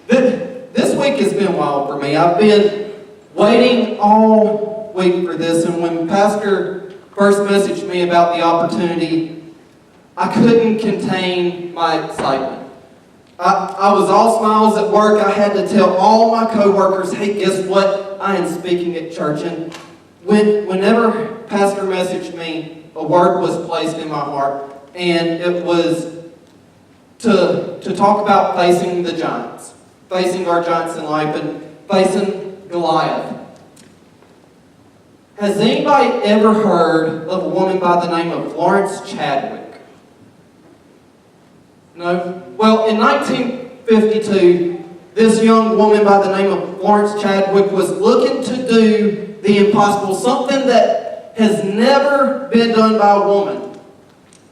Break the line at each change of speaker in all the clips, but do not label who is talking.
This week has been wild for me. I've been waiting all week for this, and when Pastor first messaged me about the opportunity, I couldn't contain my excitement. I was all smiles at work. I had to tell all my co-workers, hey, guess what? I am speaking at church. And whenever Pastor messaged me, a word was placed in my heart, and it was to talk about facing the giants, facing our giants in life, and facing Goliath. Has anybody ever heard of a woman by the name of Florence Chadwick? No? Well, in 1952, this young woman by the name of Florence Chadwick was looking to do the impossible, something that has never been done by a woman.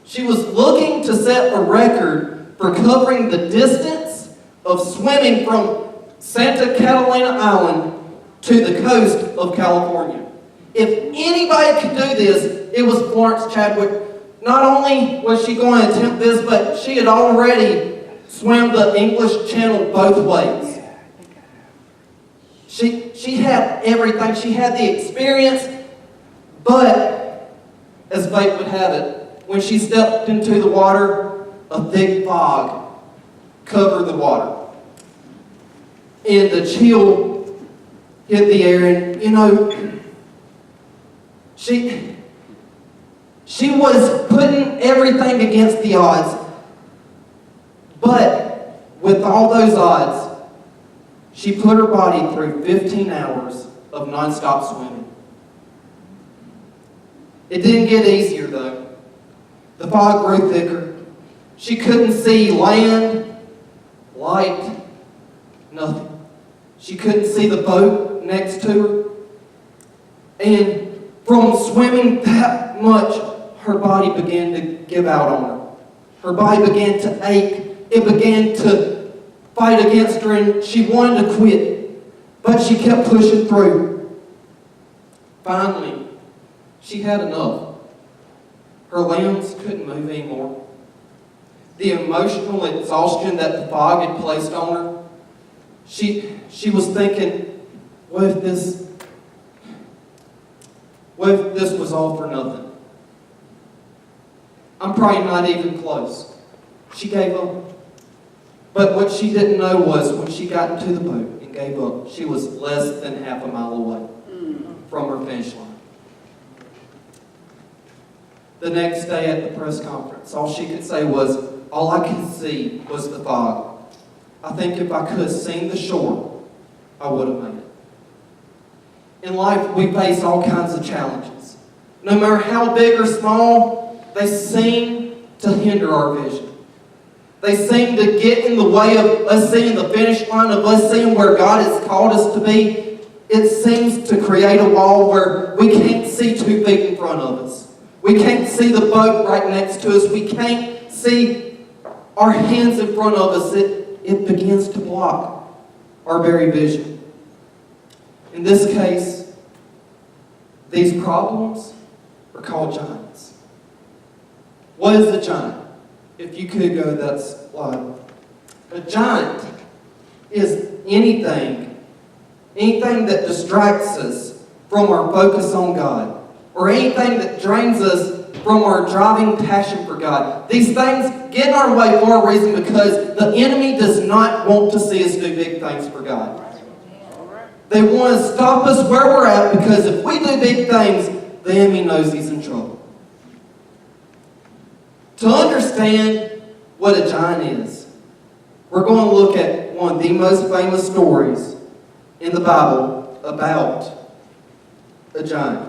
She was looking to set a record for covering the distance of swimming from Santa Catalina Island to the coast of California. If anybody could do this, it was Florence Chadwick. Not only was she going to attempt this, but she had already swam the English Channel both ways. She had everything. She had the experience, but as fate would have it, when she stepped into the water, a thick fog covered the water. And the chill hit the air, and she was putting everything against the odds. But with all those odds, she put her body through 15 hours of nonstop swimming. It didn't get easier though. The fog grew thicker. She couldn't see land, light, nothing. She couldn't see the boat next to her. And from swimming that much, her body began to give out on her. Her body began to ache. It began to fight against her, and she wanted to quit. But she kept pushing through. Finally, she had enough. Her limbs couldn't move anymore. The emotional exhaustion that the fog had placed on her, she was thinking, what if this was all for nothing? I'm probably not even close. She gave up. But what she didn't know was when she got into the boat and gave up, she was less than half a mile away from her finish line. The next day at the press conference, all she could say was, all I could see was the fog. I think if I could have seen the shore, I would have made it. In life, we face all kinds of challenges. No matter how big or small, they seem to hinder our vision. They seem to get in the way of us seeing the finish line, of us seeing where God has called us to be. It seems to create a wall where we can't see 2 feet in front of us. We can't see the boat right next to us. We can't see our hands in front of us. It begins to block our very vision. In this case, these problems are called giants. What is a giant? If you could go to that slide. A giant is anything that distracts us from our focus on God, or anything that drains us from our driving passion for God. These things get in our way for a reason, because the enemy does not want to see us do big things for God. They want to stop us where we're at, because if we do big things, the enemy knows he's in trouble. To understand what a giant is, we're going to look at one of the most famous stories in the Bible about a giant.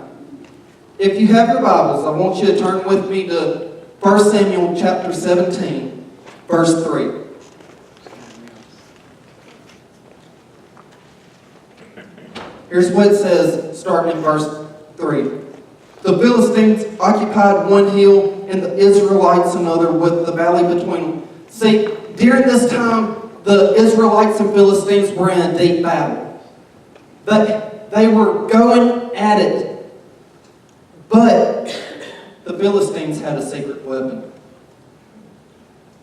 If you have your Bibles, I want you to turn with me to 1 Samuel chapter 17, verse 3. Here's what it says, starting in verse 3. The Philistines occupied one hill and the Israelites another, with the valley between them. See, during this time, the Israelites and Philistines were in a deep battle. They were going at it. But the Philistines had a secret weapon.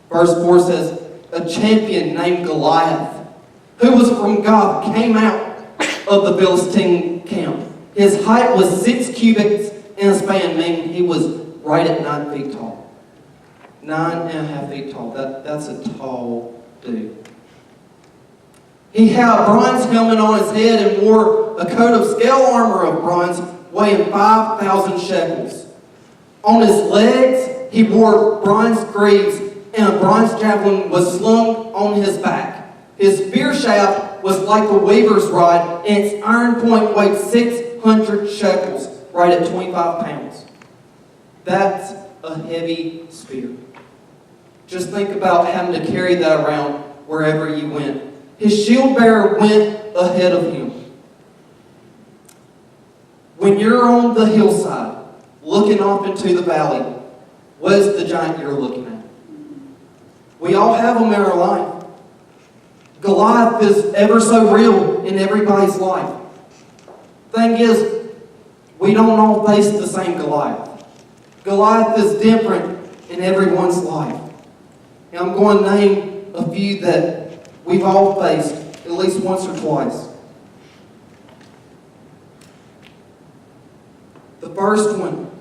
Verse 4 says, a champion named Goliath who was from God, came out of the Philistine camp. His height was 6 cubits in a span, meaning he was right at 9 feet tall. 9.5 feet tall. That's a tall dude. He had a bronze helmet on his head and wore a coat of scale armor of bronze weighing 5,000 shekels. On his legs, he wore bronze greaves, and a bronze javelin was slung on his back. His spear shaft was like a weaver's rod, and its iron point weighed 600 shekels, right at 25 pounds. That's a heavy spear. Just think about having to carry that around wherever you went. His shield bearer went ahead of him. When you're on the hillside, looking off into the valley, what is the giant you're looking at? We all have them in our life. Goliath is ever so real in everybody's life. Thing is, we don't all face the same Goliath. Goliath is different in everyone's life. And I'm going to name a few that we've all faced at least once or twice. The first one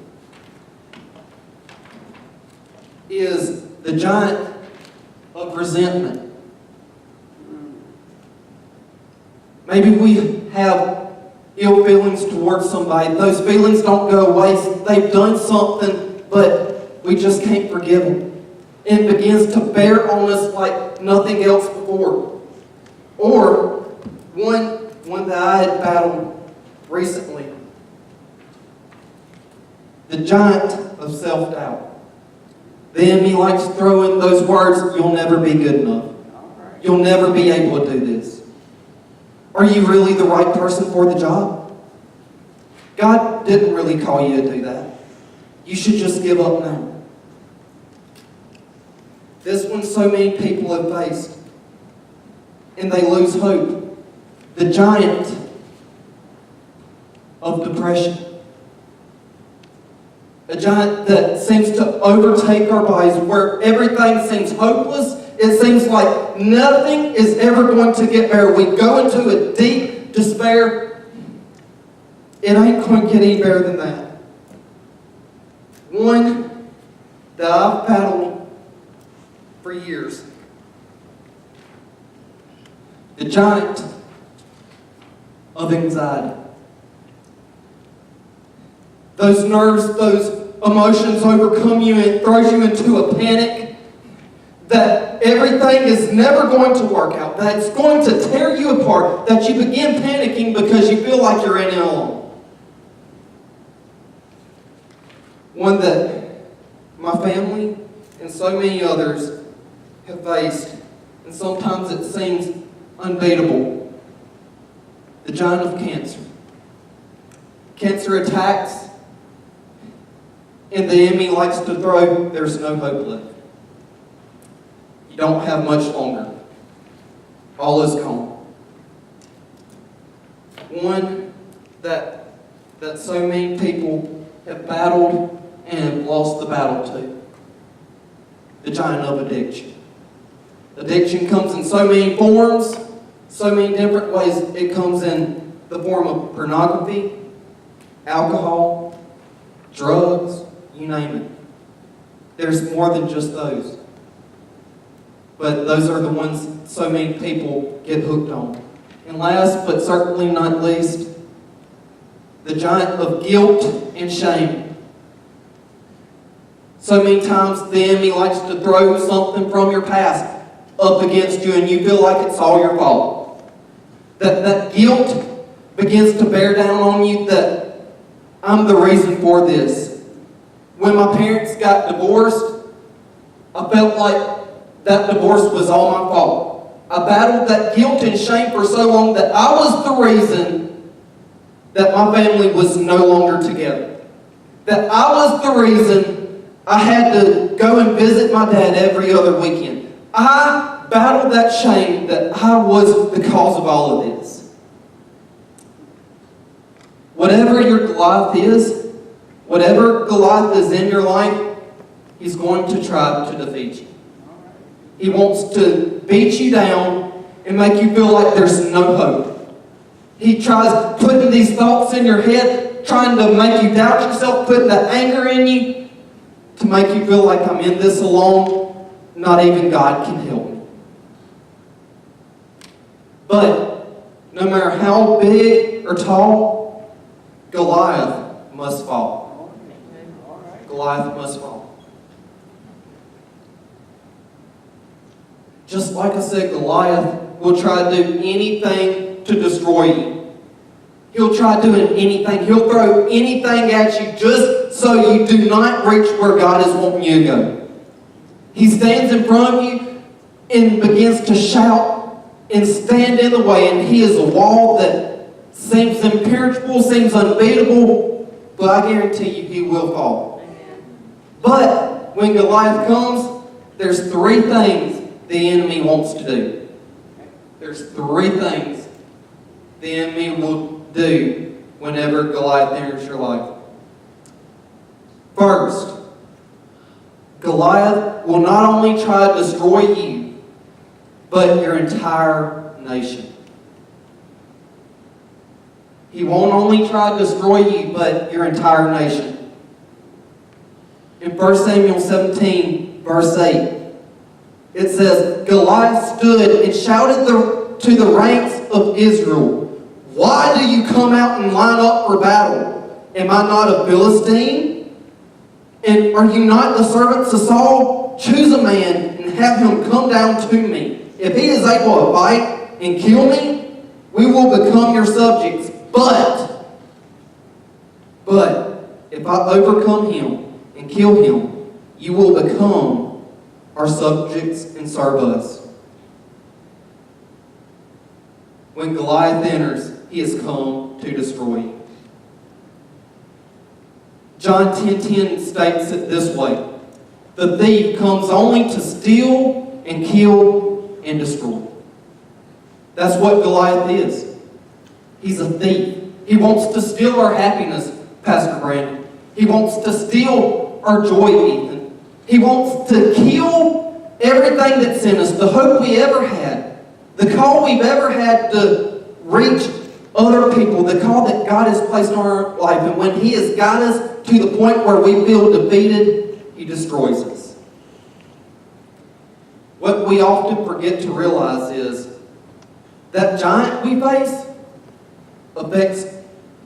is the giant of resentment. Maybe we have ill feelings towards somebody. Those feelings don't go away. They've done something, but we just can't forgive them. And it begins to bear on us like nothing else before. Or one that I had battled recently. The giant of self-doubt. The enemy likes to throw in those words, you'll never be good enough. You'll never be able to do this. Are you really the right person for the job? God didn't really call you to do that. You should just give up now. This one so many people have faced. And they lose hope. The giant of depression. A giant that seems to overtake our bodies, where everything seems hopeless. It seems like nothing is ever going to get better. We go into a deep despair. It ain't going to get any better than that. One that I've battled for years. The giant of anxiety. Those nerves, those emotions overcome you and it throws you into a panic that everything is never going to work out, that it's going to tear you apart, that you begin panicking because you feel like you're in it alone. One that my family and so many others have faced, and sometimes it seems unbeatable. The giant of cancer. Cancer attacks, and the enemy likes to throw, there's no hope left. You don't have much longer. All is gone. One that so many people have battled and have lost the battle to. The giant of addiction. Addiction comes in so many forms, so many different ways. It comes in the form of pornography, alcohol, drugs, you name it. There's more than just those. But those are the ones so many people get hooked on. And last, but certainly not least, the giant of guilt and shame. So many times the enemy likes to throw something from your past up against you and you feel like it's all your fault. That guilt begins to bear down on you that I'm the reason for this. When my parents got divorced, I felt like that divorce was all my fault. I battled that guilt and shame for so long that I was the reason that my family was no longer together. That I was the reason I had to go and visit my dad every other weekend. I battled that shame that I was the cause of all of this. Whatever your Goliath is, whatever Goliath is in your life, he's going to try to defeat you. He wants to beat you down and make you feel like there's no hope. He tries putting these thoughts in your head, trying to make you doubt yourself, putting the anger in you to make you feel like I'm in this alone. Not even God can help me. But no matter how big or tall, Goliath must fall. Goliath must fall. Just like I said, Goliath will try to do anything to destroy you. He'll try doing anything. He'll throw anything at you just so you do not reach where God is wanting you to go. He stands in front of you and begins to shout and stand in the way, and he is a wall that seems impenetrable, seems unbeatable, but I guarantee you he will fall. But when Goliath comes, there's three things the enemy wants to do. There's three things the enemy will do whenever Goliath enters your life. First, Goliath will not only try to destroy you, but your entire nation. He won't only try to destroy you, but your entire nation. In 1 Samuel 17, verse 8, it says, Goliath stood and shouted to the ranks of Israel, "Why do you come out and line up for battle? Am I not a Philistine? And are you not the servants of Saul? Choose a man and have him come down to me. If he is able to fight and kill me, we will become your subjects. But if I overcome him and kill him, you will become our subjects and serve us." When Goliath enters, he has come to destroy you. John 10:10 states it this way: "The thief comes only to steal and kill and destroy." That's what Goliath is. He's a thief. He wants to steal our happiness, Pastor Brandon. He wants to steal our joy, Ethan. He wants to kill everything that's in us, the hope we ever had, the call we've ever had to reach other people, the call that God has placed on our life. And when he has got us to the point where we feel defeated, he destroys us. What we often forget to realize is that giant we face affects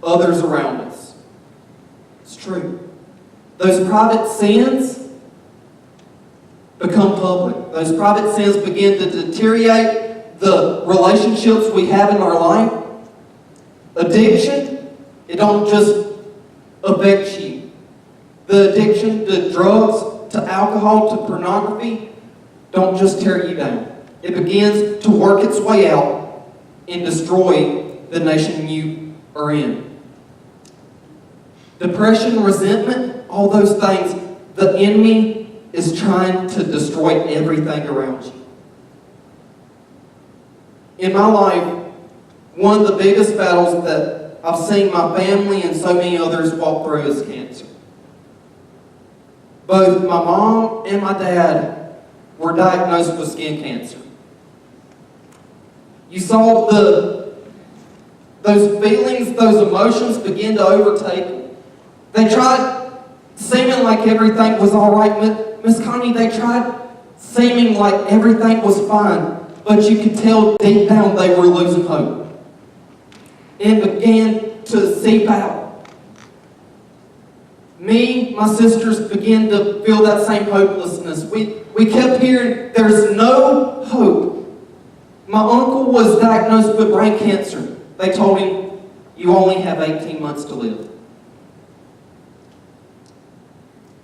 others around us. It's true. Those private sins become public. Those private sins begin to deteriorate the relationships we have in our life. Addiction, it don't just affect you. The addiction to drugs, to alcohol, to pornography, don't just tear you down. It begins to work its way out and destroy the nation you are in. Depression, resentment, all those things, the enemy is trying to destroy everything around you. In my life, one of the biggest battles that I've seen my family and so many others walk through is cancer. Both my mom and my dad were diagnosed with skin cancer. You saw those feelings, those emotions begin to overtake them. They tried seeming like everything was all right. Miss Connie, they tried seeming like everything was fine, but you could tell deep down they were losing hope. And began to seep out. Me, my sisters began to feel that same hopelessness. We kept hearing, there's no hope. My uncle was diagnosed with brain cancer. They told him, you only have 18 months to live.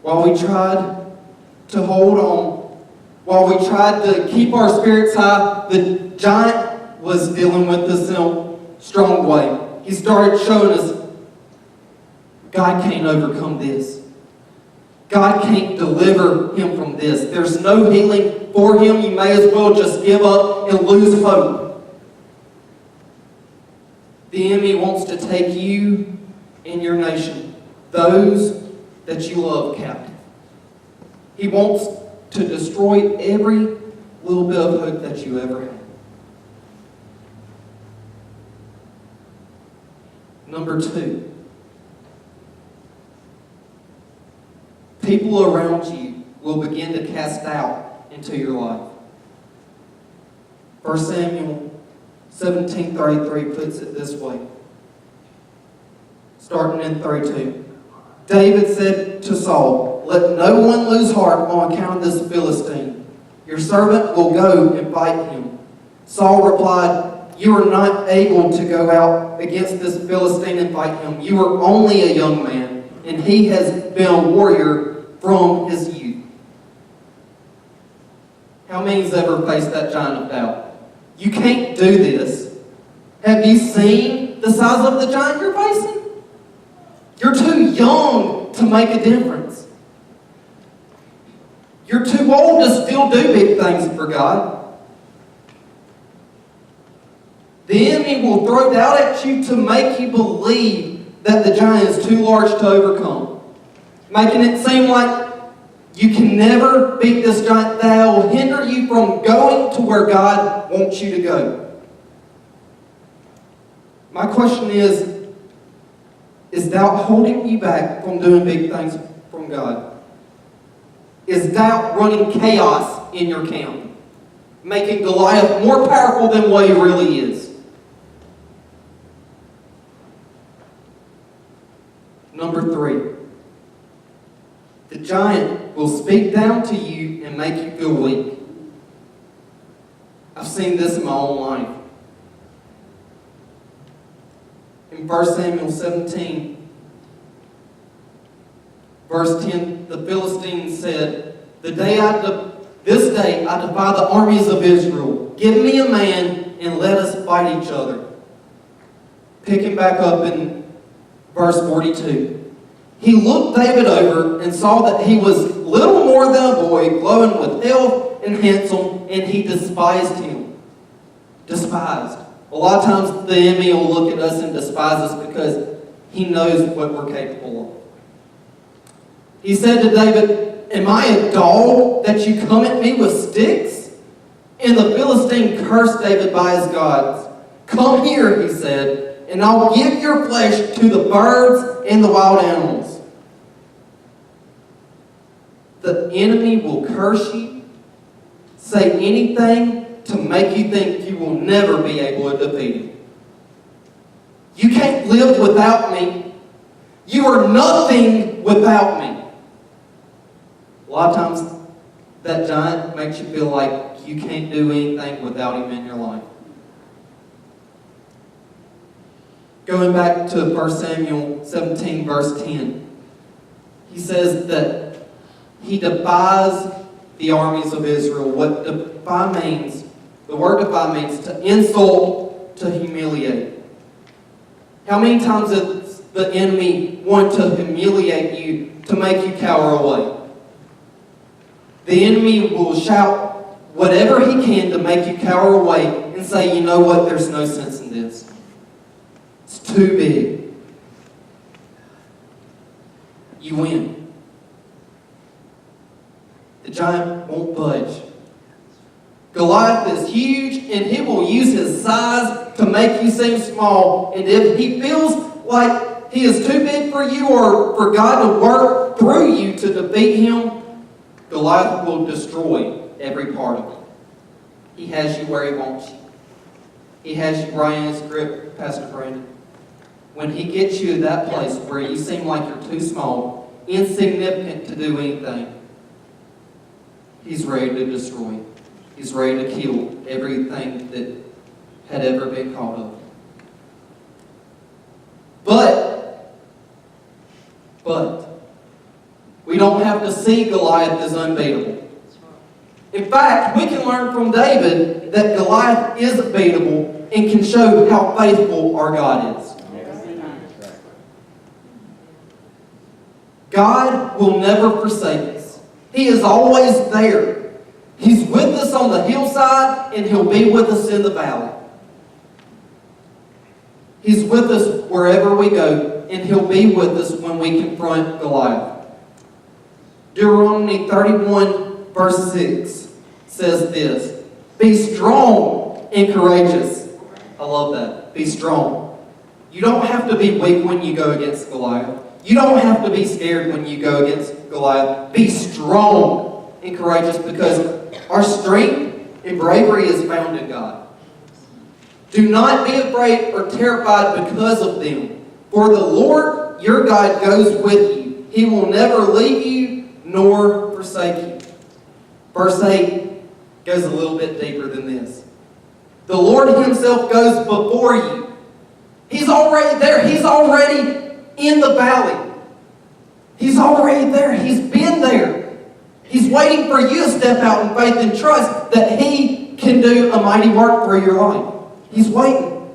While we tried to hold on, while we tried to keep our spirits high, the giant was dealing with us in a strong way. He started showing us, God can't overcome this. God can't deliver him from this. There's no healing for him. You may as well just give up and lose hope. The enemy wants to take you and your nation, those that you love, captive. He wants to destroy every little bit of hope that you ever had. Number 2, people around you will begin to cast doubt into your life. 1 Samuel 17:33 puts it this way, starting in 32. David said to Saul, "Let no one lose heart on account of this Philistine. Your servant will go and fight him." Saul replied, "You are not able to go out against this Philistine and fight him. You are only a young man, and he has been a warrior from his youth." How many's ever faced that giant of doubt? You can't do this. Have you seen the size of the giant you're facing? You're too young to make a difference. You're too old to still do big things for God. The enemy will throw doubt at you to make you believe that the giant is too large to overcome, making it seem like you can never beat this giant. That will hinder you from going to where God wants you to go. My question is doubt holding you back from doing big things from God? Is doubt running chaos in your camp, making Goliath more powerful than what he really is? Number 3, the giant will speak down to you and make you feel weak. I've seen this in my own life. In 1 Samuel 17, verse 10, the Philistines said, This day I defy the armies of Israel. Give me a man and let us fight each other." Picking back up in verse 42. He looked David over and saw that he was little more than a boy, glowing with health and handsome, and he despised him. Despised. A lot of times the enemy will look at us and despise us because he knows what we're capable of. He said to David, "Am I a dog that you come at me with sticks?" And the Philistine cursed David by his gods. "Come here," he said, "and I'll give your flesh to the birds and the wild animals." The enemy will curse you, say anything to make you think you will never be able to defeat him. You can't live without me. You are nothing without me. A lot of times, that giant makes you feel like you can't do anything without him in your life. Going back to 1 Samuel 17, verse 10, he says that he defies the armies of Israel. What defy means, the word defy means to insult, to humiliate. How many times does the enemy want to humiliate you, to make you cower away? The enemy will shout whatever he can to make you cower away and say, "You know what, there's no sense in this. It's too big." You win. The giant won't budge. Goliath is huge, and he will use his size to make you seem small. And if he feels like he is too big for you or for God to work through you to defeat him, Goliath will destroy every part of you. He has you where he wants you. He has you right in his grip, Pastor Brandon. When he gets you to that place where you seem like you're too small, insignificant to do anything, he's ready to destroy you. He's ready to kill everything that had ever been caught of. But, we don't have to see Goliath as unbeatable. In fact, we can learn from David that Goliath is beatable and can show how faithful our God is. God will never forsake us. He is always there. He's with us on the hillside, and He'll be with us in the valley. He's with us wherever we go, and He'll be with us when we confront Goliath. Deuteronomy 31, verse 6 says this, "Be strong and courageous." I love that. Be strong. You don't have to be weak when you go against Goliath. You don't have to be scared when you go against Goliath. Be strong and courageous, because our strength and bravery is found in God. Do not be afraid or terrified because of them. For the Lord your God goes with you. He will never leave you nor forsake you. Verse 8 goes a little bit deeper than this. The Lord himself goes before you. He's already there. He's already in the valley. He's already there. He's been there. He's waiting for you to step out in faith and trust that He can do a mighty work for your life. He's waiting.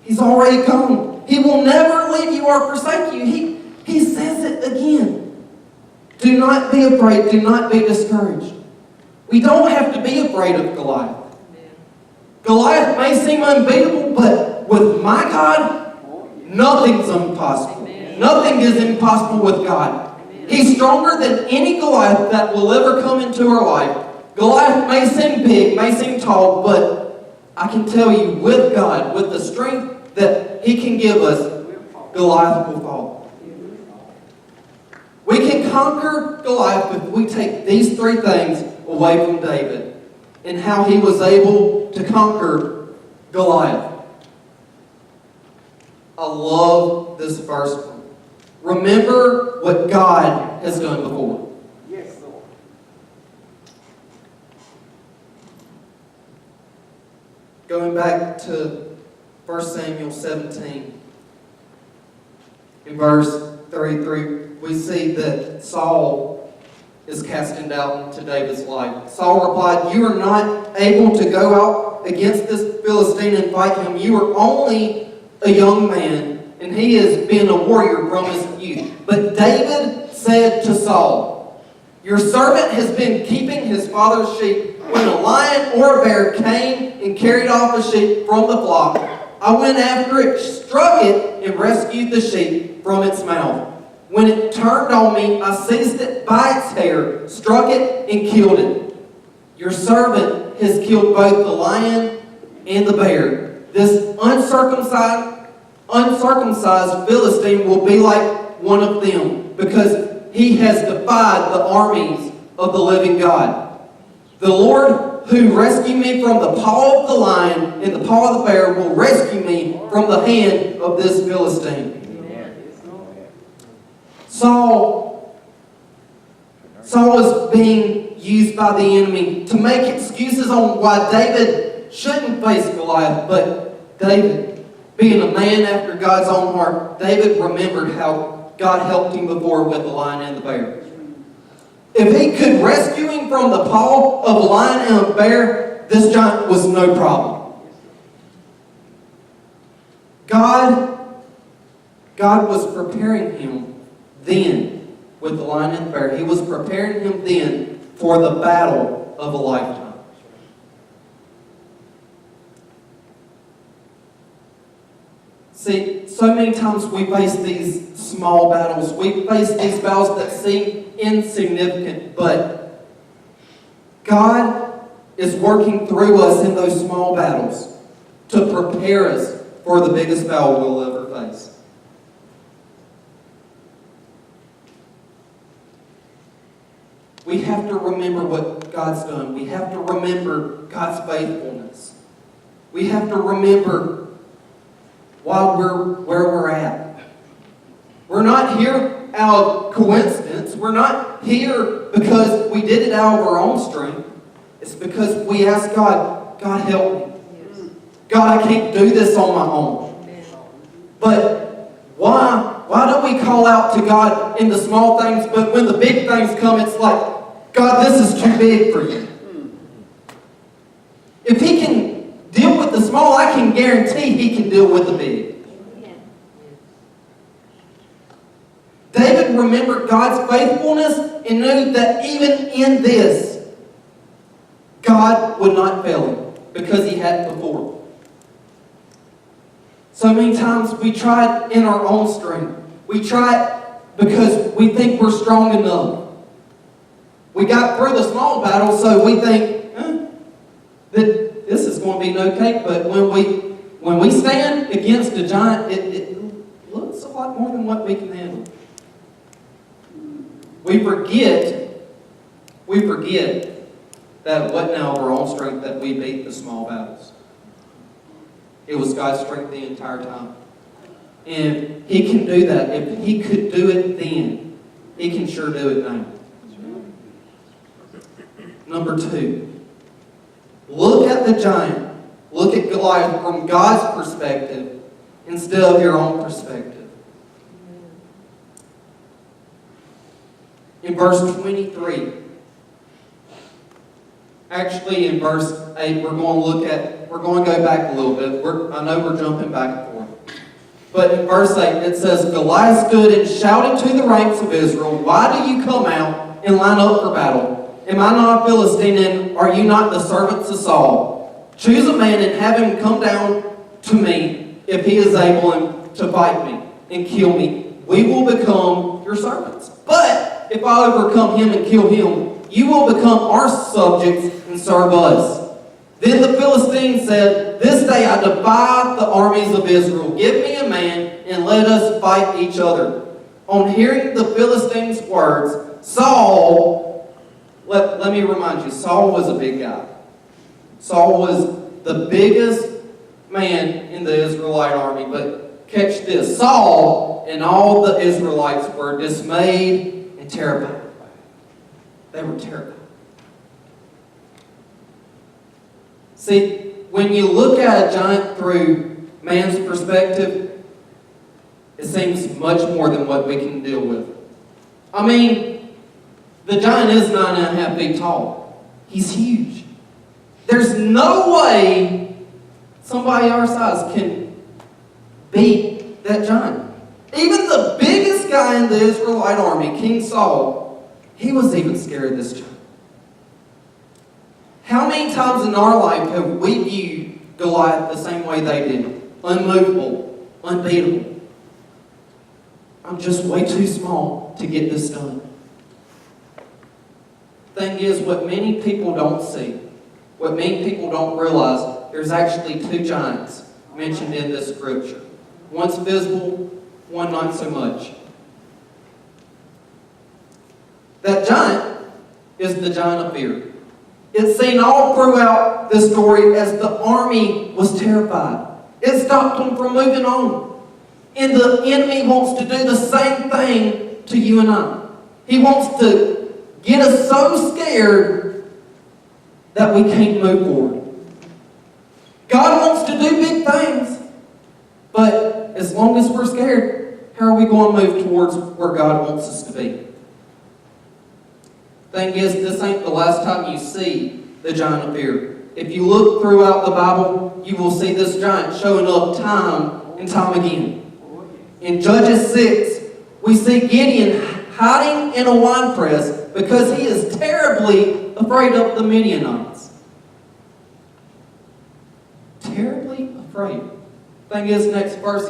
He's already come. He will never leave you or forsake you. He says it again. Do not be afraid. Do not be discouraged. We don't have to be afraid of Goliath. Goliath may seem unbeatable, but with my God, nothing's impossible. Nothing is impossible with God. He's stronger than any Goliath that will ever come into our life. Goliath may seem big, may seem tall, but I can tell you, with God, with the strength that He can give us, Goliath will fall. We can conquer Goliath if we take these three things away from David and how he was able to conquer Goliath. I love this first one. Remember what God has done before.
Yes, Lord.
Going back to 1 Samuel 17, in verse 33, we see that Saul is casting doubt into David's life. Saul replied, "You are not able to go out against this Philistine and fight him. You are only a young man, and he has been a warrior from his youth." But David said to Saul, "Your servant has been keeping his father's sheep. When a lion or a bear came and carried off a sheep from the flock, I went after it, struck it, and rescued the sheep from its mouth. When it turned on me, I seized it by its hair, struck it, and killed it. Your servant has killed both the lion and the bear. This uncircumcised Philistine will be like one of them, because he has defied the armies of the living God. The Lord who rescued me from the paw of the lion and the paw of the bear will rescue me from the hand of this Philistine." Saul was being used by the enemy to make excuses on why David shouldn't face Goliath. But David, being a man after God's own heart, David remembered how God helped him before with the lion and the bear. If he could rescue him from the paw of a lion and a bear, this giant was no problem. God was preparing him then with the lion and the bear. He was preparing him then for the battle of a lifetime. See, so many times we face these small battles. We face these battles that seem insignificant, but God is working through us in those small battles to prepare us for the biggest battle we'll ever face. We have to remember what God's done. We have to remember God's faithfulness. We have to remember why we're where we're at. We're not here out of coincidence. We're not here because we did it out of our own strength. It's because we asked God, "God, help me. God, I can't do this on my own." But why don't we call out to God in the small things, but when the big things come, it's like, "God, this is too big for you." If He can deal with the small, I can guarantee He can deal with the big. David remembered God's faithfulness and knew that even in this, God would not fail him because He had before. So many times we try it in our own strength. We try it because we think we're strong enough. We got through the small battle, so we think, that this is going to be no cake. But when we stand against a giant, than what we can handle. We forget that it wasn't out of our own strength that we beat the small battles. It was God's strength the entire time. And He can do that. If He could do it then, He can sure do it now. Number 2, look at the giant. Look at Goliath from God's perspective instead of your own perspective. In verse 23, actually in verse 8, we're going to go back a little bit. I know we're jumping back and forth. But in verse 8, it says, Goliath stood and shouted to the ranks of Israel, "Why do you come out and line up for battle? Am I not a Philistine, and are you not the servants of Saul? Choose a man and have him come down to me if he is able to fight me and kill me. We will become your servants. But if I overcome him and kill him, you will become our subjects and serve us." Then the Philistine said, "This day I defy the armies of Israel. Give me a man and let us fight each other." On hearing the Philistine's words, Saul, let me remind you, Saul was a big guy. Saul was the biggest man in the Israelite army. But catch this, Saul and all the Israelites were dismayed and terrified. They were terrified. See, when you look at a giant through man's perspective, it seems much more than what we can deal with. I mean, the giant is 9.5 feet tall. He's huge. There's no way somebody our size can beat that giant. Even the biggest guy in the Israelite army, King Saul, he was even scared of this giant. How many times in our life have we viewed Goliath the same way they did? Unmovable, unbeatable. I'm just way too small to get this done. Thing is, what many people don't see, what many people don't realize, there's actually 2 giants mentioned in this scripture. One's visible, one not so much. That giant is the giant of fear. It's seen all throughout this story as the army was terrified. It stopped them from moving on. And the enemy wants to do the same thing to you and I. He wants to get us so scared that we can't move forward. God wants to do big things, but as long as we're scared, how are we going to move towards where God wants us to be? Thing is, this ain't the last time you see the giant of fear. If you look throughout the Bible, you will see this giant showing up time and time again. In Judges 6, we see Gideon hiding in a wine press because he is terribly afraid of the Midianites. Terribly afraid. Thing is, next verse,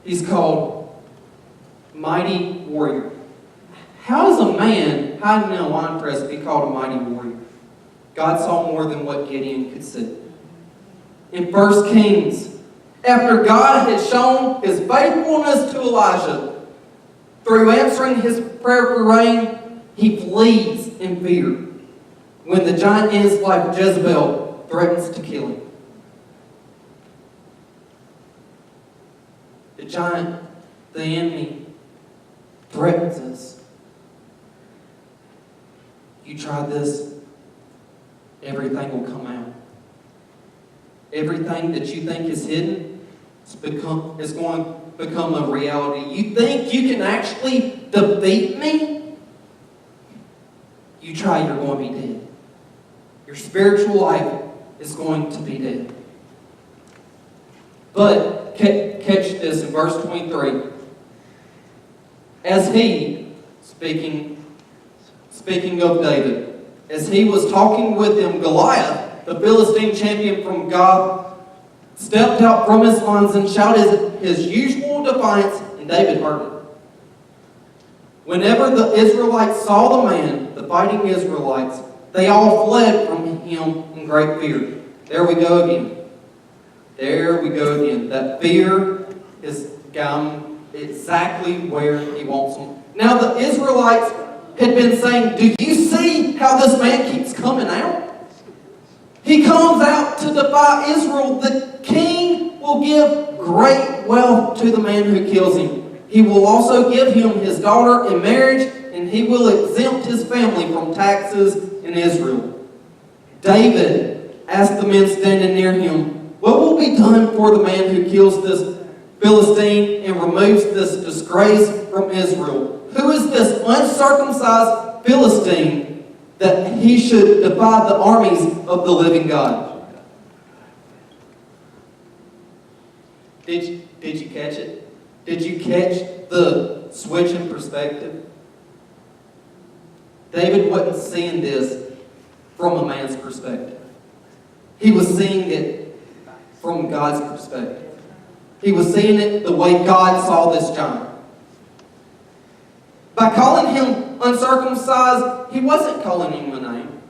he's called Mighty Warrior. How is a man hiding in a wine press be called a mighty warrior? God saw more than what Gideon could see. In 1 Kings, after God had shown His faithfulness to Elijah through answering his prayer for rain, he flees in fear when the giant in his life, Jezebel, threatens to kill him. The giant, the enemy, threatens us. You try this, everything will come out. Everything that you think is hidden is going to become a reality. You think you can actually defeat me? You try, you're going to be dead. Your spiritual life is going to be dead. But catch this in verse 23. As he, speaking of David, as he was talking with him, Goliath, the Philistine champion from God, stepped out from his lines and shouted his usual defiance, and David heard it. Whenever the Israelites saw the man, the fighting Israelites, they all fled from him in great fear. There we go again. There we go again. That fear is exactly where he wants them. Now the Israelites had been saying, do you see how this man keeps coming out? He comes out to defy Israel. The king will give great wealth to the man who kills him. He will also give him his daughter in marriage, and he will exempt his family from taxes in Israel. David asked the men standing near him, what will be done for the man who kills this Philistine and removes this disgrace from Israel? Who is this uncircumcised Philistine that he should defy the armies of the living God? Did you catch it? Did you catch the switch in perspective? David wasn't seeing this from a man's perspective. He was seeing it from God's perspective. He was seeing it the way God saw this giant. By calling him uncircumcised, he wasn't calling him a name.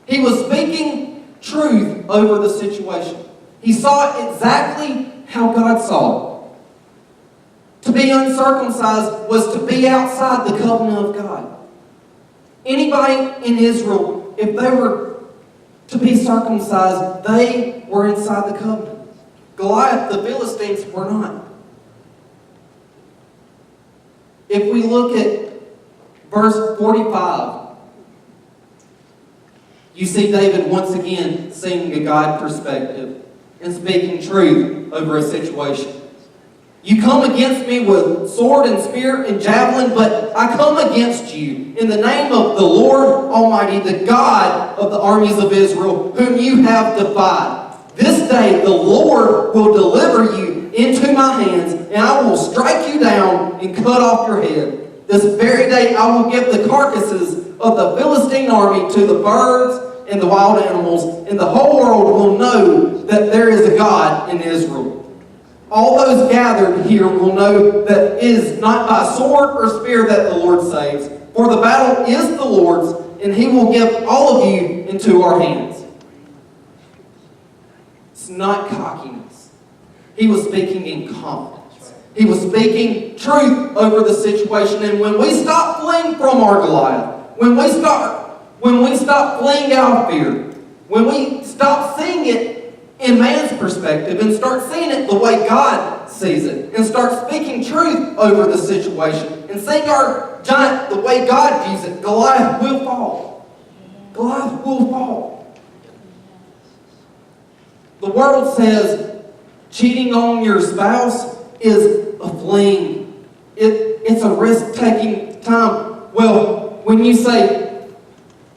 He was speaking truth over the situation. He saw it exactly how God saw it. To be uncircumcised was to be outside the covenant of God. Anybody in Israel, if they were to be circumcised, they were inside the covenant. Goliath, the Philistines, were not. If we look at verse 45, you see David once again seeing a God perspective and speaking truth over a situation. You come against me with sword and spear and javelin, but I come against you in the name of the Lord Almighty, the God of the armies of Israel, whom you have defied. This day the Lord will deliver you into my hands, and I will strike you down and cut off your head. This very day I will give the carcasses of the Philistine army to the birds and the wild animals, and the whole world will know that there is a God in Israel. All those gathered here will know that it is not by sword or spear that the Lord saves, for the battle is the Lord's, and he will give all of you into our hands. It's not cockiness. He was speaking in confidence. He was speaking truth over the situation. And when we stop fleeing from our Goliath, when we stop fleeing out of fear, when we stop seeing it in man's perspective and start seeing it the way God sees it, and start speaking truth over the situation and seeing our giant the way God views it, Goliath will fall. Goliath will fall. The world says cheating on your spouse is a fling. It's a risk-taking time. Well, when you say,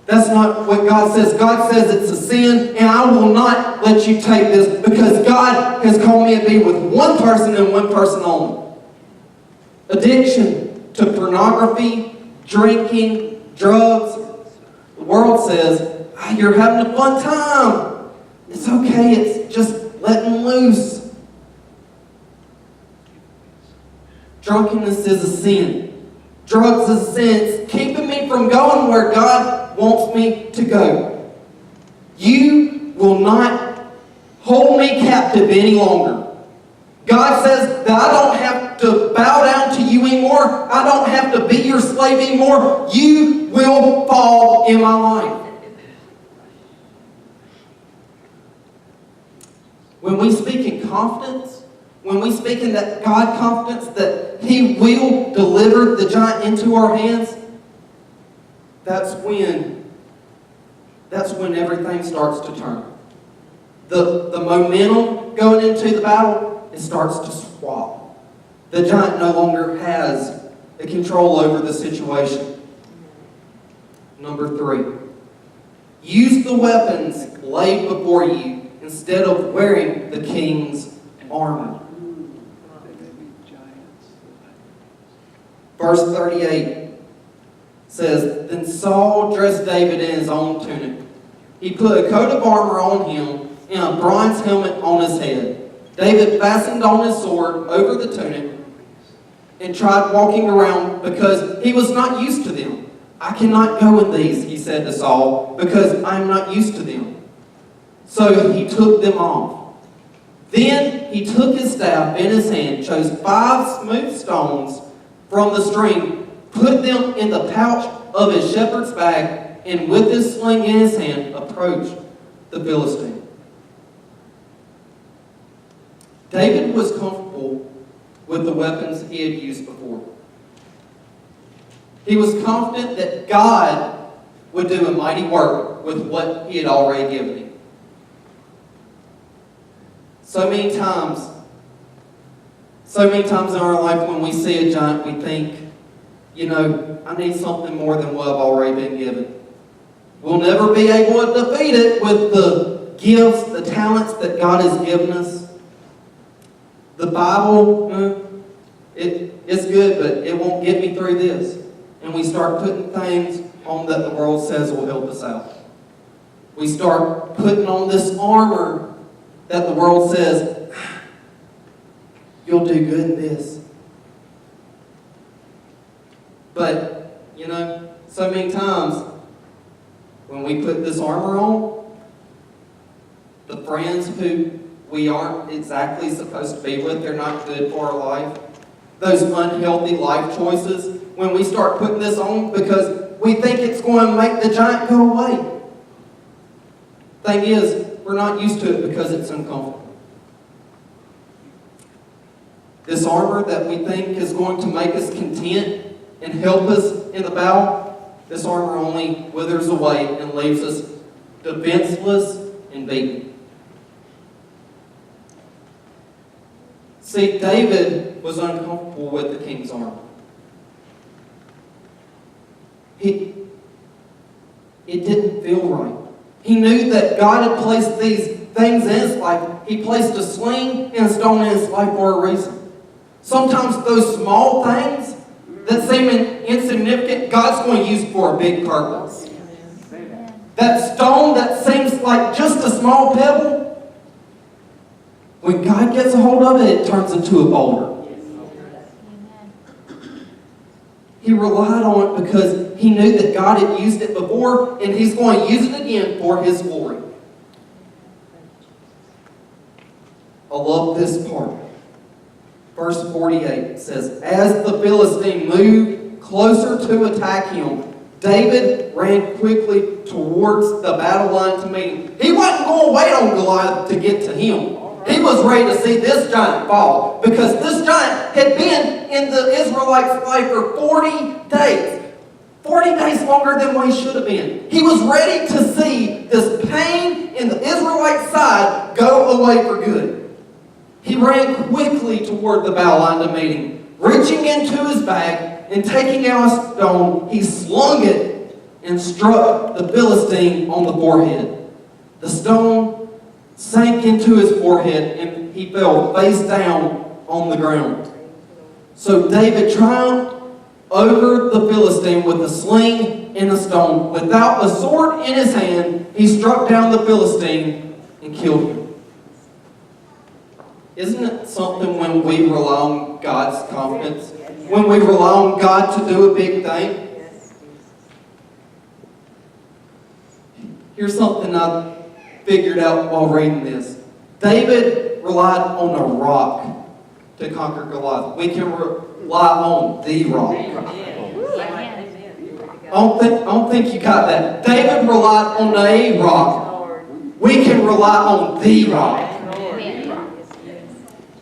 that's not what God says. God says it's a sin, and I will not let you take this, because God has called me to be with one person and one person only. Addiction to pornography, drinking, drugs. The world says, you're having a fun time. It's okay. It's just letting loose. Drunkenness is a sin. Drugs is a sin. It's keeping me from going where God wants me to go. You will not hold me captive any longer. God says that I don't have to bow down to you anymore. I don't have to be your slave anymore. You will fall in my life. When we speak in confidence, when we speak in that God confidence that he will deliver the giant into our hands, that's when everything starts to turn. The momentum going into the battle, it starts to swap. The giant no longer has a control over the situation. Number 3, use the weapons laid before you instead of wearing the king's armor. Verse 38 says, Then Saul dressed David in his own tunic. He put a coat of armor on him and a bronze helmet on his head. David fastened on his sword over the tunic and tried walking around because he was not used to them. I cannot go in these, he said to Saul, because I am not used to them. So he took them off. Then he took his staff in his hand, chose 5 smooth stones from the stream, put them in the pouch of his shepherd's bag, and with his sling in his hand, approached the Philistine. David was comfortable with the weapons he had used before. He was confident that God would do a mighty work with what he had already given him. So many times in our life when we see a giant, we think, I need something more than what I've already been given. We'll never be able to defeat it with the gifts, the talents that God has given us. The Bible, it's good, but it won't get me through this. And we start putting things on that the world says will help us out. We start putting on this armor that the world says, you'll do good in this. But, so many times when we put this armor on, the friends who we aren't exactly supposed to be with, they're not good for our life. Those unhealthy life choices, when we start putting this on because we think it's going to make the giant go away. Thing is, we're not used to it because it's uncomfortable. This armor that we think is going to make us content and help us in the battle, this armor only withers away and leaves us defenseless and beaten. See, David was uncomfortable with the king's armor. It didn't feel right. He knew that God had placed these things in his life. He placed a sling and a stone in his life for a reason. Sometimes those small things that seem insignificant, God's going to use for a big purpose. That stone that seems like just a small pebble, when God gets a hold of it, it turns into a boulder. He relied on it because he knew that God had used it before, and he's going to use it again for his glory. I love this part. Verse 48 says, as the Philistine moved closer to attack him, David ran quickly towards the battle line to meet him. He wasn't going to wait on Goliath to get to him. He was ready to see this giant fall because this giant had been in the Israelites' life for 40 days. 40 days longer than what he should have been. He was ready to see this pain in the Israelite side go away for good. He ran quickly toward the battle line to meet him. Reaching into his bag and taking out a stone, he slung it and struck the Philistine on the forehead. The stone sank into his forehead and he fell face down on the ground. So David triumphed over the Philistine with a sling and a stone. Without a sword in his hand, he struck down the Philistine and killed him. Isn't it something when we rely on God's confidence? When we rely on God to do a big thing? Here's something I figured out while reading this. David relied on a rock to conquer Goliath. We can rely on the rock. I don't think you got that. David relied on a rock. We can rely on the rock.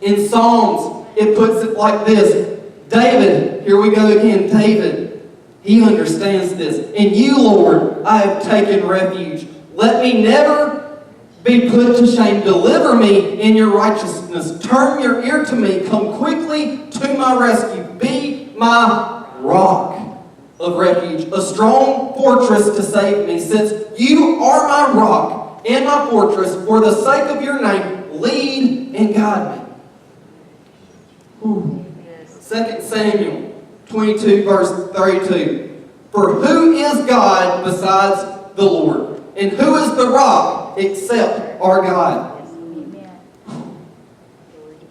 In Psalms, it puts it like this. David, here we go again, David, he understands this. In you, Lord, I have taken refuge. Let me never be put to shame. Deliver me in your righteousness. Turn your ear to me. Come quickly to my rescue. Be my rock of refuge, a strong fortress to save me. Since you are my rock and my fortress, for the sake of your name, lead and guide me. 2 Samuel 22 verse 32. For who is God besides the Lord? And who is the rock except our God?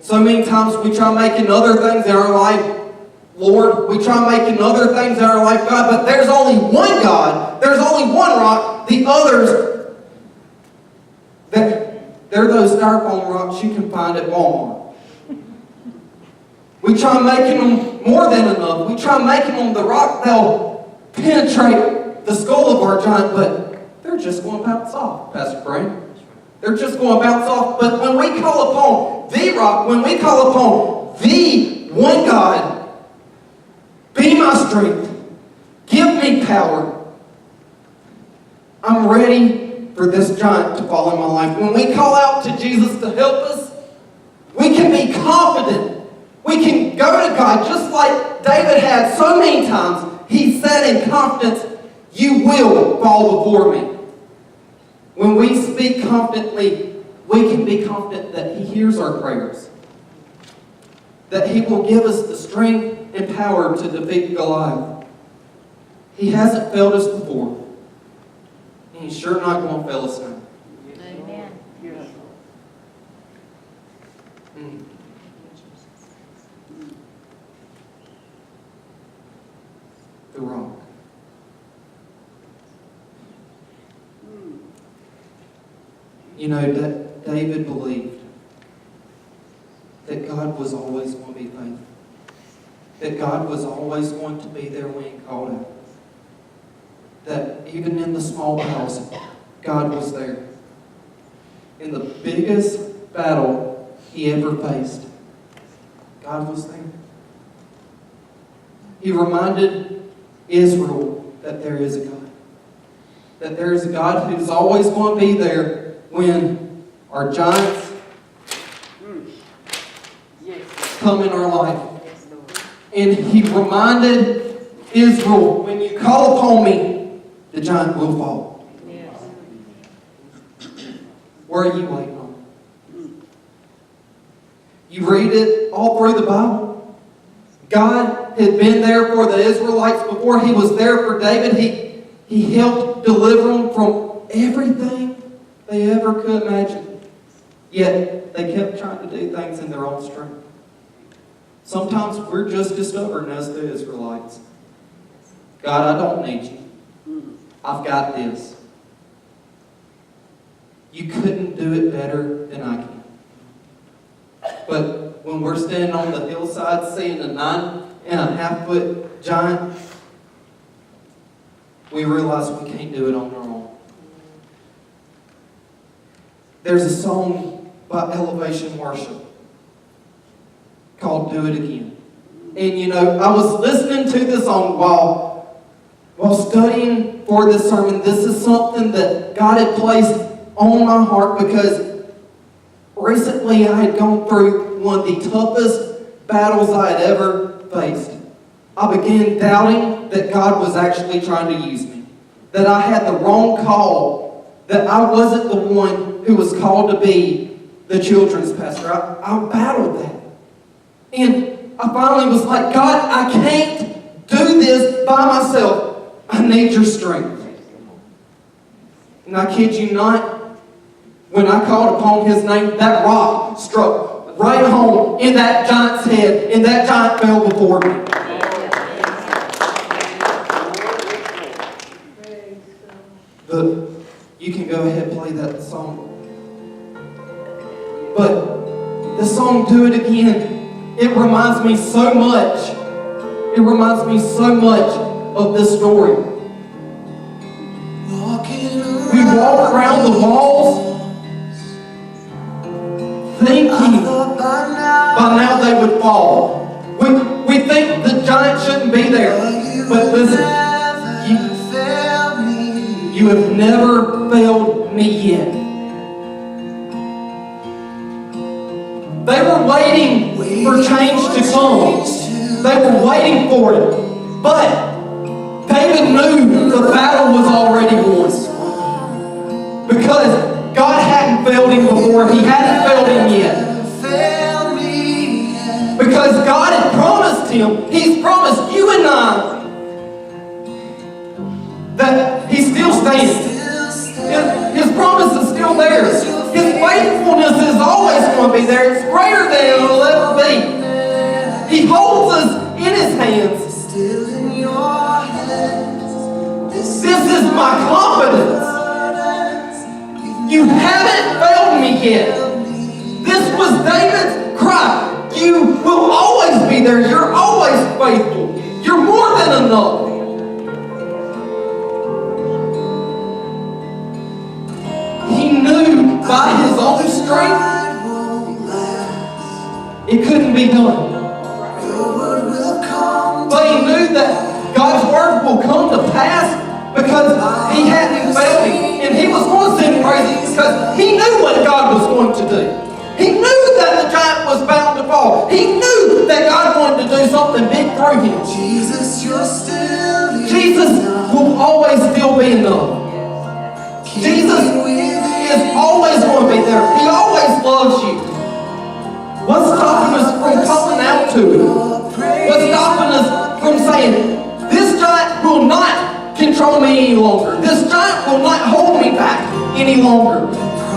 So many times we try making other things in our life, Lord. We try making other things in our life, God. But there's only one God. There's only one rock. The others, They're those styrofoam rocks you can find at Walmart. We try making them more than enough. We try making them the rock that'll penetrate the skull of our giant, but they're just going to bounce off, Pastor Brandon. They're just going to bounce off. But when we call upon the rock, when we call upon the one God, be my strength, give me power, I'm ready for this giant to fall in my life. When we call out to Jesus to help us, we can be confident. We can go to God just like David had so many times. He said in confidence, you will fall before me. When we speak confidently, we can be confident that He hears our prayers. That He will give us the strength and power to defeat Goliath. He hasn't failed us before. And He's sure not going to fail us now.
Amen.
The rock. You know, that David believed that God was always going to be faithful. That God was always going to be there when He called out. That even in the small battles, God was there. In the biggest battle he ever faced, God was there. He reminded Israel that there is a God. That there is a God who's always going to be there when our giants come in our life. And He reminded Israel, when you call upon me, the giant will fall. Where are you waiting on? You read it all through the Bible. God had been there for the Israelites before He was there for David. He helped deliver them from everything they ever could imagine. Yet they kept trying to do things in their own strength. Sometimes we're just as stubborn as the Israelites. God, I don't need you. I've got this. You couldn't do it better than I can. But when we're standing on the hillside seeing a 9.5-foot giant, we realize we can't do it on our own. There's a song by Elevation Worship called Do It Again. And you know, I was listening to this song while studying for this sermon. This is something that God had placed on my heart because recently I had gone through one of the toughest battles I had ever faced. I began doubting that God was actually trying to use me. That I had the wrong call. That I wasn't the one who was called to be the children's pastor. I battled that. And I finally was like, God, I can't do this by myself. I need your strength. And I kid you not, when I called upon His name, that rock struck right home in that giant's head, and that giant fell before me. You can go ahead and play that song. But the song Do It Again, it reminds me so much. It reminds me so much of this story. We walk around the walls thinking by now they would fall. We think the giant shouldn't be there. But listen, you have never failed me yet. They were waiting for change to come. They were waiting for it. But David knew the battle was already won. Because God hadn't failed him before. He hadn't failed him yet. Because God had promised him, He's promised you and I, that He still stands. His promise is still there. His faithfulness is always going to be there. It's greater than it will ever be. He holds us in His hands. This is my confidence. You haven't failed me yet. This was David's cry. You will always be there. You're always faithful. You're more than enough. He knew by his own strength it couldn't be done. But he knew that God's word will come to pass because he hadn't failed him. And he was going to sing praises because he knew what God was going to do. He knew that the giant was bound to fall. He knew that God wanted to do something big through him. Jesus, you're still here. Jesus will always still be enough. Jesus is always going to be there. He always loves you. What's stopping us from calling out to him? What's stopping us from saying, this giant will not control me any longer. This giant will not hold me back any longer.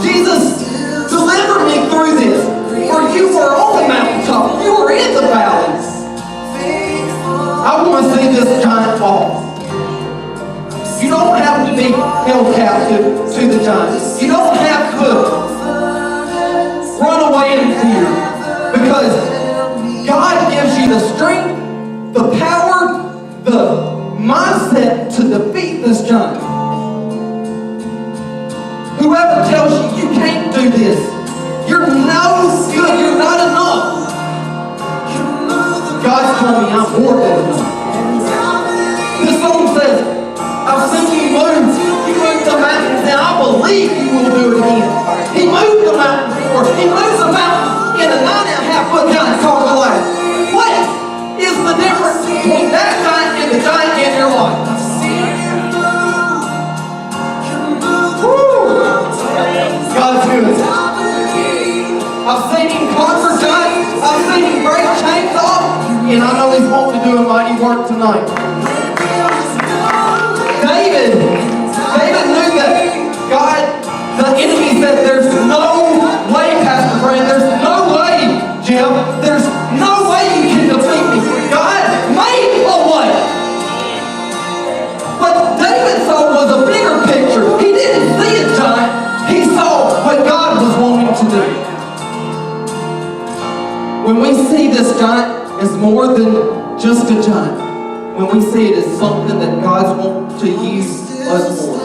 Jesus, deliver me through this. For you were on the mountaintop. You were in the valleys. I want to see this giant fall. You don't have to be held captive to the giant. You don't have to run away in fear. Because God gives you the strength, the power, the mindset to defeat this giant. Whoever tells you you can't do this, you're no good, you're not enough. God's told me I'm more than enough. This song says, I've seen you move. You moved the mountains, and I believe you will do it again. He moved the mountain before. He moved the mountain in a 9.5-foot giant called Goliath. What is the difference between that giant and the giant in your life? Woo! God's good. I've seen him conquer giants. I've seen him break chains off. And I know he's wanting to do a mighty work tonight. David knew that God, the enemy said, there's no way, Pastor Brand, there's no way, Jim, there's no way you can defeat me. God made a way. What David saw was a bigger picture. He didn't see a giant. He saw what God was wanting to do. When we see this giant as more than just a giant, when we see it as something that God's wanting to use us for,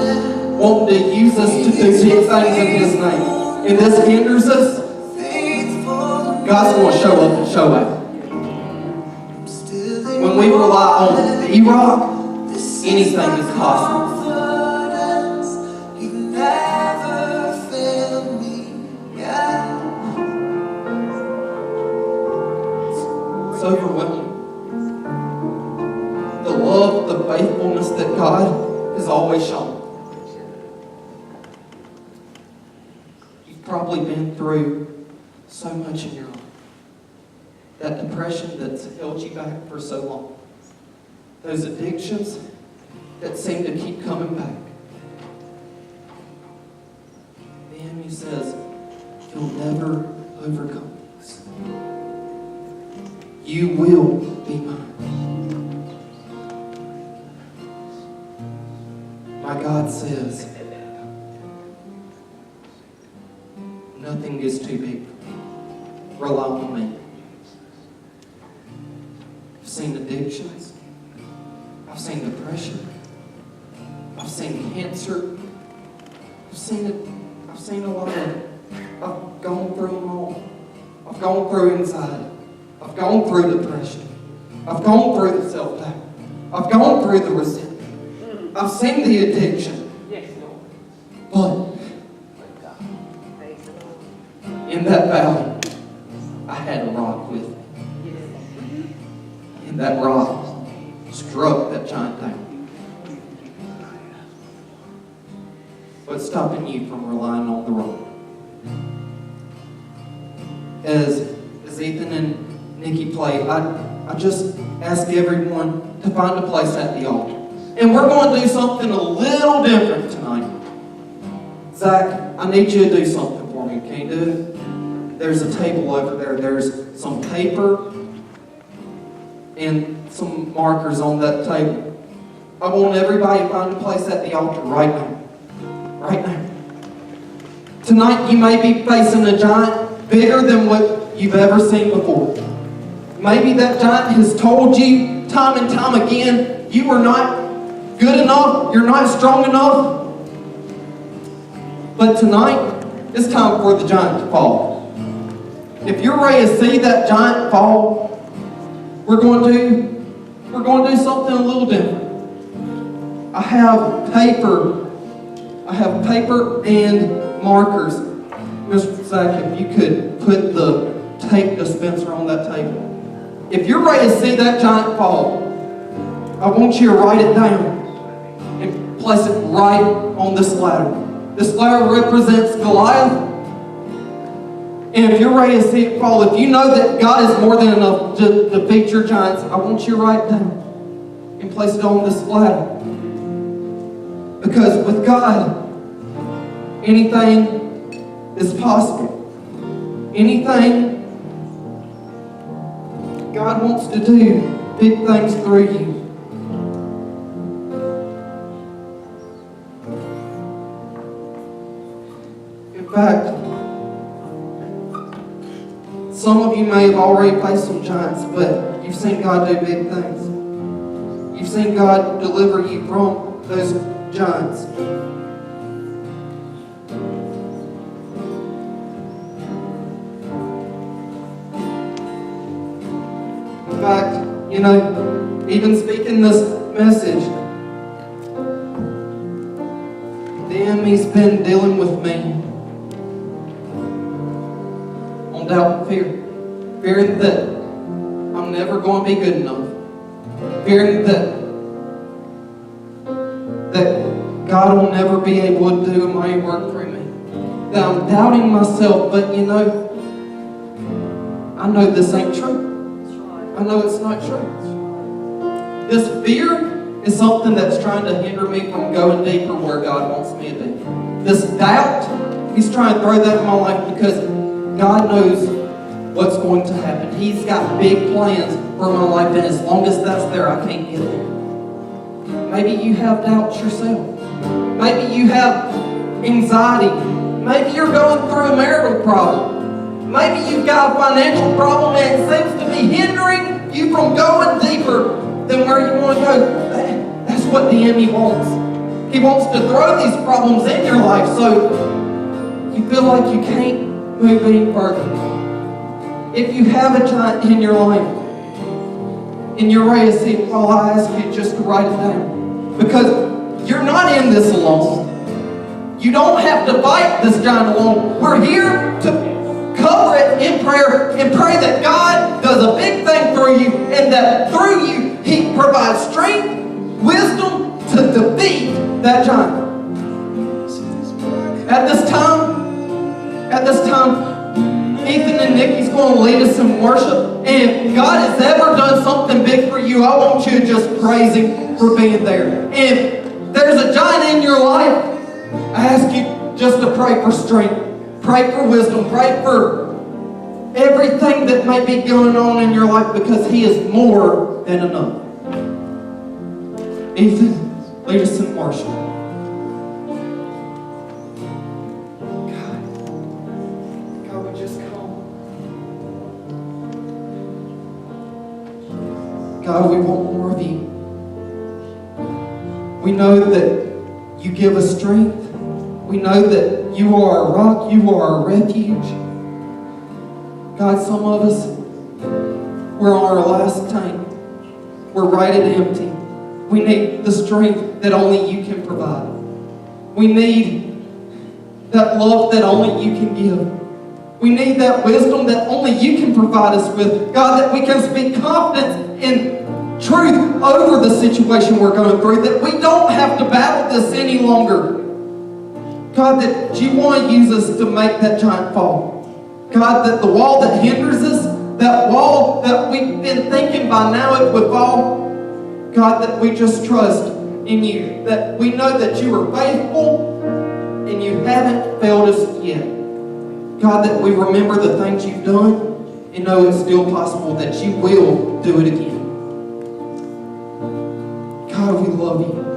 wanting to use us to do big things in His name, and this hinders us, God's going to show up and show out. When we rely on the rock, anything is possible. It's overwhelming. The love, the faithfulness that God has always shown. You've probably been through so much in your life. That depression that's held you back for so long. Those addictions that seem to keep coming back. The enemy says, you'll never overcome this. You will be mine. My God says, nothing is too big for me. Rely on me. I've seen addictions. I've seen depression. I've seen cancer. I've seen a lot of it. I've gone through them all. I've gone through anxiety. I've gone through depression. I've gone through the self-doubt. I've gone through the resentment. I've seen the addiction. But in that valley, I had a rock with me. And that rock struck that giant down. What's stopping you from relying on the rock? As Ethan and Nikki play, I just ask everyone to find a place at the altar. And we're going to do something a little different tonight. Zach, I need you to do something for me. Can you do it? There's a table over there. There's some paper and some markers on that table. I want everybody to find a place at the altar right now. Right now. Tonight you may be facing a giant bigger than what you've ever seen before. Maybe that giant has told you time and time again, you are not good enough, you're not strong enough. But tonight, it's time for the giant to fall. If you're ready to see that giant fall, we're going to do something a little different. I have paper and markers. Mr. Zach, if you could put the tape dispenser on that table. If you're ready to see that giant fall, I want you to write it down and place it right on this ladder. This ladder represents Goliath. And if you're ready to see it fall, if you know that God is more than enough to defeat your giants, I want you to write it down and place it on this ladder. Because with God, anything is possible. Anything God wants to do big things through you. In fact, some of you may have already faced some giants, but you've seen God do big things. You've seen God deliver you from those giants. In fact, even speaking this message, the enemy's been dealing with me on doubt and fear. Fearing that I'm never going to be good enough. Fearing that God will never be able to do a mighty work through me. That I'm doubting myself, but I know this ain't true. I know it's not true. This fear is something that's trying to hinder me from going deeper where God wants me to be. This doubt, He's trying to throw that in my life because God knows what's going to happen. He's got big plans for my life, and as long as that's there, I can't get there. Maybe you have doubts yourself. Maybe you have anxiety. Maybe you're going through a marital problem. Maybe you've got a financial problem and it seems to be hindering you from going deeper than where you want to go. That's what the enemy wants. He wants to throw these problems in your life so you feel like you can't move any further. If you have a giant in your life and you're ready to see it fall, I ask you just to write it down. Because you're not in this alone. You don't have to fight this giant alone. We're here to cover it in prayer and pray that God does a big thing through you and that through you He provides strength, wisdom to defeat that giant. At this time, Ethan and Nikki's going to lead us in worship. And if God has ever done something big for you, I want you to just praise Him for being there. If there's a giant in your life, I ask you just to pray for strength. Pray for wisdom. Pray for everything that may be going on in your life because He is more than enough. Ethan, lead us in worship. God, we just come. God, we want more of You. We know that You give us strength. We know that You are a rock. You are a refuge. God, some of us, we're on our last tank. We're right at empty. We need the strength that only You can provide. We need that love that only You can give. We need that wisdom that only You can provide us with. God, that we can speak confidence in truth over the situation we're going through, that we don't have to battle this any longer. God, that You want to use us to make that giant fall. God, that the wall that hinders us, that wall that we've been thinking by now it would fall, God, that we just trust in You, that we know that You are faithful and You haven't failed us yet. God, that we remember the things You've done and know it's still possible that You will do it again. God, we love You.